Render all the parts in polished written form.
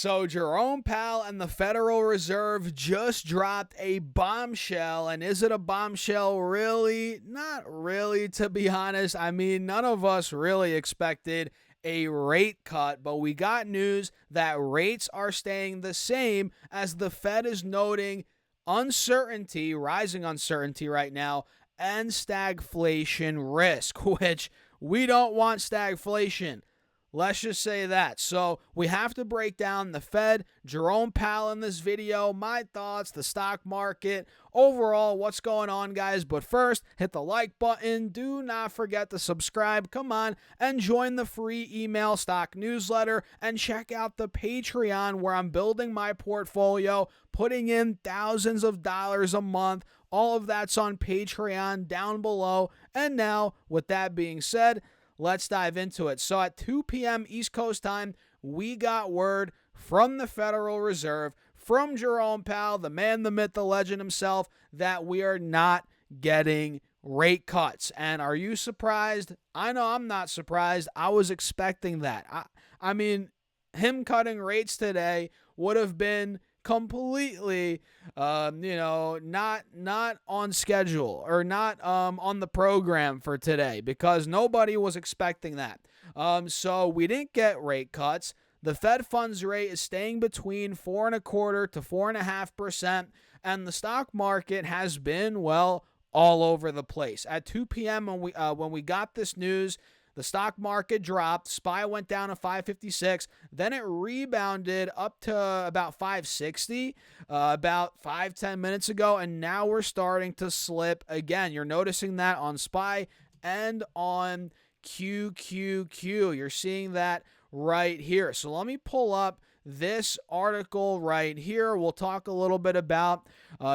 So Jerome Powell and the Federal Reserve just dropped a bombshell. And is it a bombshell? Really? Not really, to be honest. I mean, none of us really expected a rate cut, but we got news that rates are staying the same as the Fed is noting uncertainty, rising uncertainty right now, and stagflation risk, which we don't want stagflation. Let's just say that. So we have to break down the Fed, Jerome Powell in this video, my thoughts, the stock market, overall, what's going on, guys. But first, hit the like button. Do not forget to subscribe. Come on and join the free email stock newsletter and check out the Patreon where I'm building my portfolio, putting in thousands of dollars a month. All of that's on Patreon down below. And now, with that being said, let's dive into it. So at 2 p.m. East Coast time, we got word from the Federal Reserve, from Jerome Powell, the man, the myth, the legend himself, that we are not getting rate cuts. And are you surprised? I know I'm not surprised. I was expecting that. I mean, him cutting rates today would have been completely, not on schedule or not on the program for today because nobody was expecting that. So we didn't get rate cuts. The Fed funds rate is staying between 4.25% to 4.5%, and the stock market has been, well, all over the place. At 2 p.m. when we got this news, the stock market dropped. SPY went down to 556. Then it rebounded up to about 560 about 5-10 minutes ago. And now we're starting to slip again. You're noticing that on SPY and on QQQ. You're seeing that right here. So let me pull up this article right here. We'll talk a little bit about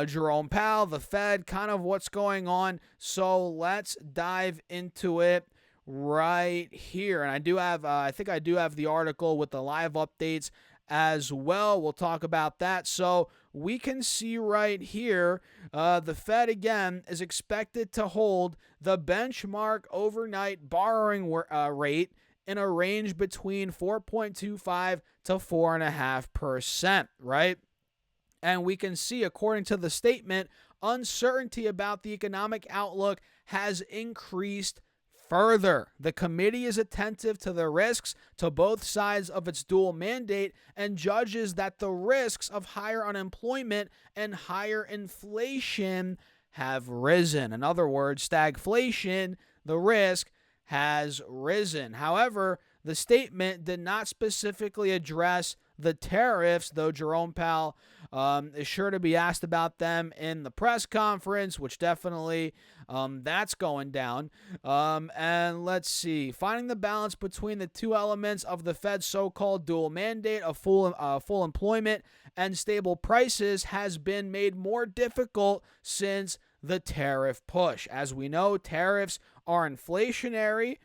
Jerome Powell, the Fed, kind of what's going on. So let's dive into it right here. And I do have, I think I do have the article with the live updates as well. We'll talk about that. So we can see right here, the Fed again is expected to hold the benchmark overnight borrowing rate in a range between 4.25 to 4.5%, right? And we can see, according to the statement, uncertainty about the economic outlook has increased further. The committee is attentive to the risks to both sides of its dual mandate and judges that the risks of higher unemployment and higher inflation have risen. In other words, stagflation, the risk has risen. However, the statement did not specifically address the tariffs, though Jerome Powell is sure to be asked about them in the press conference, which definitely that's going down. And let's see. Finding the balance between the two elements of the Fed's so-called dual mandate of full employment and stable prices has been made more difficult since the tariff push. As we know, tariffs are inflationary.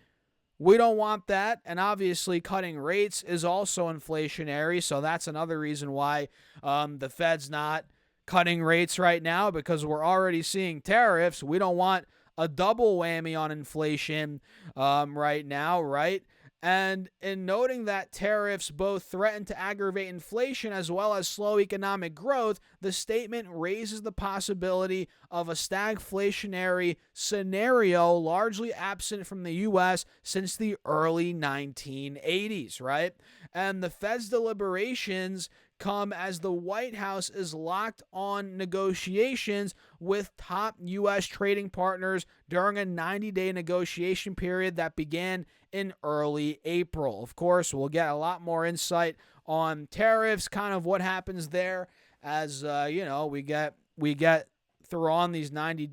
We don't want that, and obviously cutting rates is also inflationary, so that's another reason why the Fed's not cutting rates right now, because we're already seeing tariffs. We don't want a double whammy on inflation right now, right? And in noting that tariffs both threaten to aggravate inflation as well as slow economic growth, the statement raises the possibility of a stagflationary scenario largely absent from the U.S. since the early 1980s, right? And the Fed's deliberations come as the White House is locked on negotiations with top U.S. trading partners during a 90-day negotiation period that began in early April. Of course, we'll get a lot more insight on tariffs, kind of what happens there as we get throughout these 90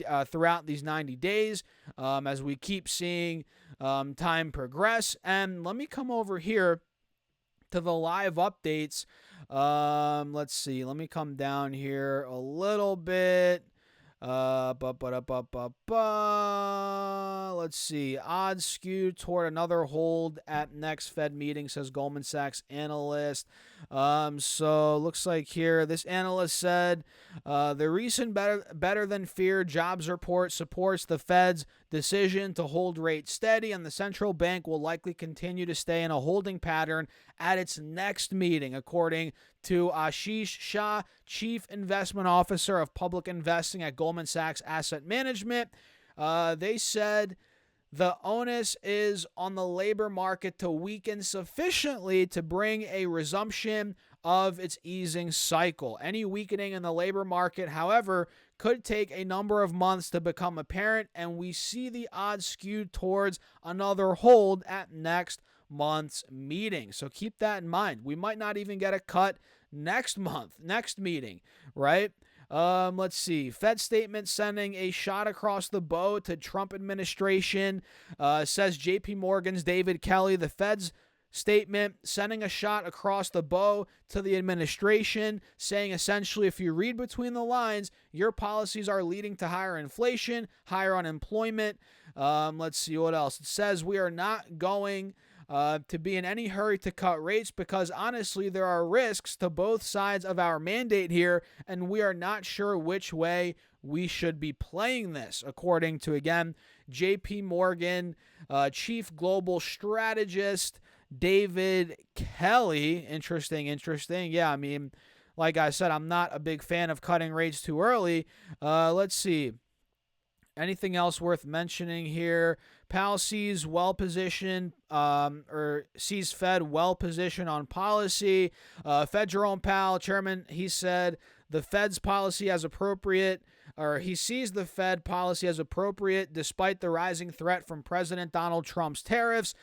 days as we keep seeing time progress. And let me come over here to the live updates. Let's see. Let me come down here a little bit. Let's see. Odds skewed toward another hold at next Fed meeting, says Goldman Sachs analyst. So looks like here this analyst said the recent better than feared jobs report supports the Fed's decision to hold rates steady, and the central bank will likely continue to stay in a holding pattern at its next meeting, according to Ashish Shah, Chief Investment Officer of Public Investing at Goldman Sachs Asset Management. They said the onus is on the labor market to weaken sufficiently to bring a resumption of its easing cycle. Any weakening in the labor market, however, could take a number of months to become apparent, and we see the odds skewed towards another hold at next month's meeting. So keep that in mind. We might not even get a cut next month, next meeting, right? Let's see. Fed statement sending a shot across the bow to Trump administration. Says J.P. Morgan's David Kelly. The Fed's statement sending a shot across the bow to the administration, saying essentially, if you read between the lines, your policies are leading to higher inflation, higher unemployment. Let's see what else. It says we are not going to be in any hurry to cut rates because honestly there are risks to both sides of our mandate here, and we are not sure which way we should be playing this, according to, again, JP Morgan Chief Global Strategist David Kelly. Interesting. Yeah, I mean, like I said, I'm not a big fan of cutting rates too early. Let's see. Anything else worth mentioning here? Powell sees Fed well positioned on policy. Fed Jerome Powell, chairman, he said the Fed's policy as appropriate, or he sees the Fed policy as appropriate despite the rising threat from President Donald Trump's tariffs.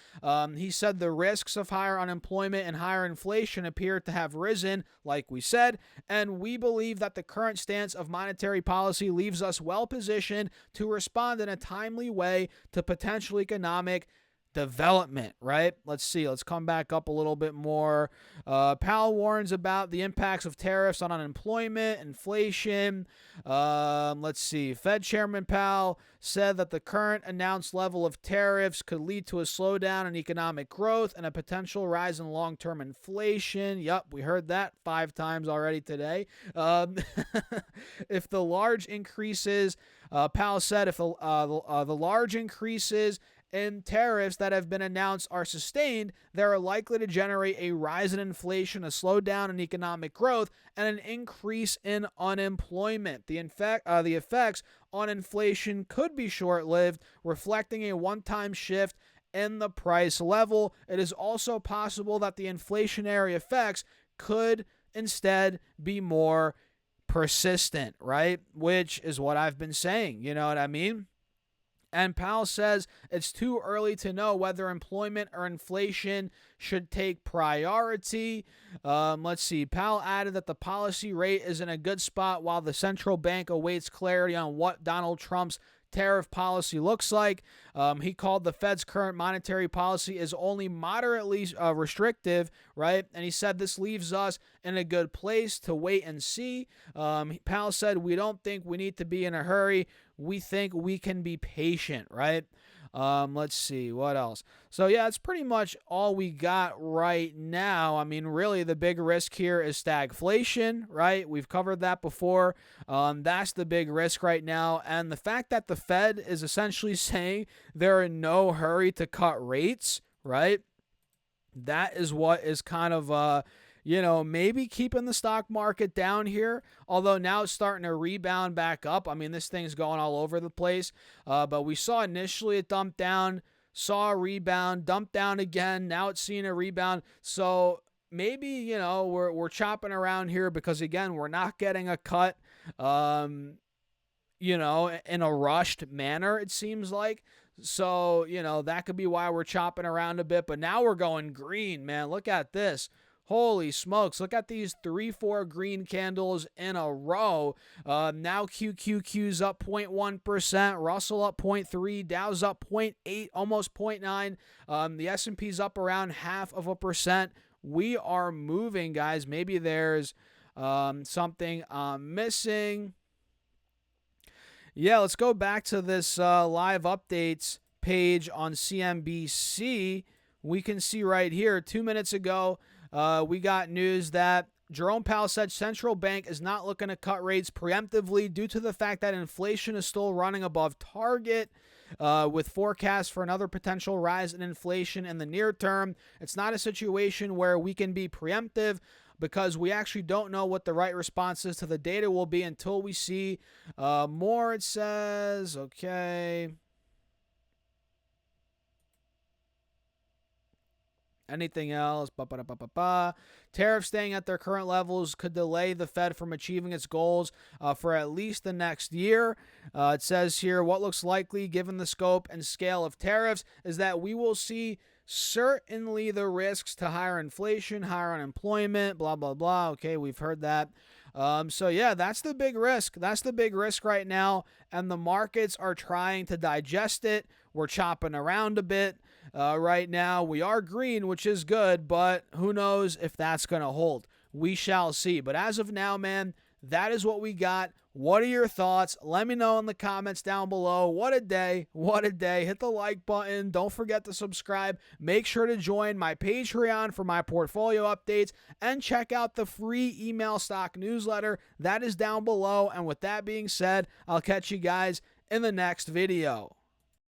He said the risks of higher unemployment and higher inflation appear to have risen, like we said, and we believe that the current stance of monetary policy leaves us well positioned to respond in a timely way to potential economic development, right? Let's see. Let's come back up a little bit more. Powell warns about the impacts of tariffs on unemployment, inflation. Let's see. Fed Chairman Powell said that the current announced level of tariffs could lead to a slowdown in economic growth and a potential rise in long-term inflation. Yep, we heard that 5 times already today. If the large increases, Powell said, if the large increases in tariffs that have been announced are sustained, they are likely to generate a rise in inflation, a slowdown in economic growth, and an increase in unemployment. The effects on inflation could be short-lived, reflecting a one-time shift in the price level. It is also possible that the inflationary effects could instead be more persistent, right? Which is what I've been saying, you know what I mean? And Powell says it's too early to know whether employment or inflation should take priority. Let's see. Powell added that the policy rate is in a good spot while the central bank awaits clarity on what Donald Trump's tariff policy looks like. He called the Fed's current monetary policy is only moderately restrictive, right? And he said this leaves us in a good place to wait and see. Powell said, we don't think we need to be in a hurry. We think we can be patient, right? Let's see, what else? So, yeah, that's pretty much all we got right now. I mean, really, the big risk here is stagflation, right? We've covered that before. That's the big risk right now. And the fact that the Fed is essentially saying they're in no hurry to cut rates, right? That is what is kind of maybe keeping the stock market down here, although now it's starting to rebound back up. I mean, this thing's going all over the place, but we saw initially it dumped down, saw a rebound, dumped down again. Now it's seeing a rebound. So maybe, we're chopping around here because, again, we're not getting a cut, in a rushed manner, it seems like. So, that could be why we're chopping around a bit. But now we're going green, man. Look at this. Holy smokes, look at these 3-4 green candles in a row. Now QQQ's up 0.1%, Russell up 0.3%, Dow's up 0.8%, almost 0.9%. The S&P's up around 0.5%. We are moving, guys. Maybe there's something I'm missing. Yeah, let's go back to this live updates page on CNBC. We can see right here, 2 minutes ago, we got news that Jerome Powell said central bank is not looking to cut rates preemptively due to the fact that inflation is still running above target. With forecasts for another potential rise in inflation in the near term, it's not a situation where we can be preemptive because we actually don't know what the right responses to the data will be until we see more. It says, okay. Anything else? Tariffs staying at their current levels could delay the Fed from achieving its goals for at least the next year. It says here, what looks likely, given the scope and scale of tariffs, is that we will see certainly the risks to higher inflation, higher unemployment, blah, blah, blah. Okay, we've heard that. So, yeah, that's the big risk. That's the big risk right now, and the markets are trying to digest it. We're chopping around a bit. Right now, we are green, which is good, but who knows if that's going to hold. We shall see. But as of now, man, that is what we got. What are your thoughts? Let me know in the comments down below. What a day. What a day. Hit the like button. Don't forget to subscribe. Make sure to join my Patreon for my portfolio updates and check out the free email stock newsletter. That is down below. And with that being said, I'll catch you guys in the next video.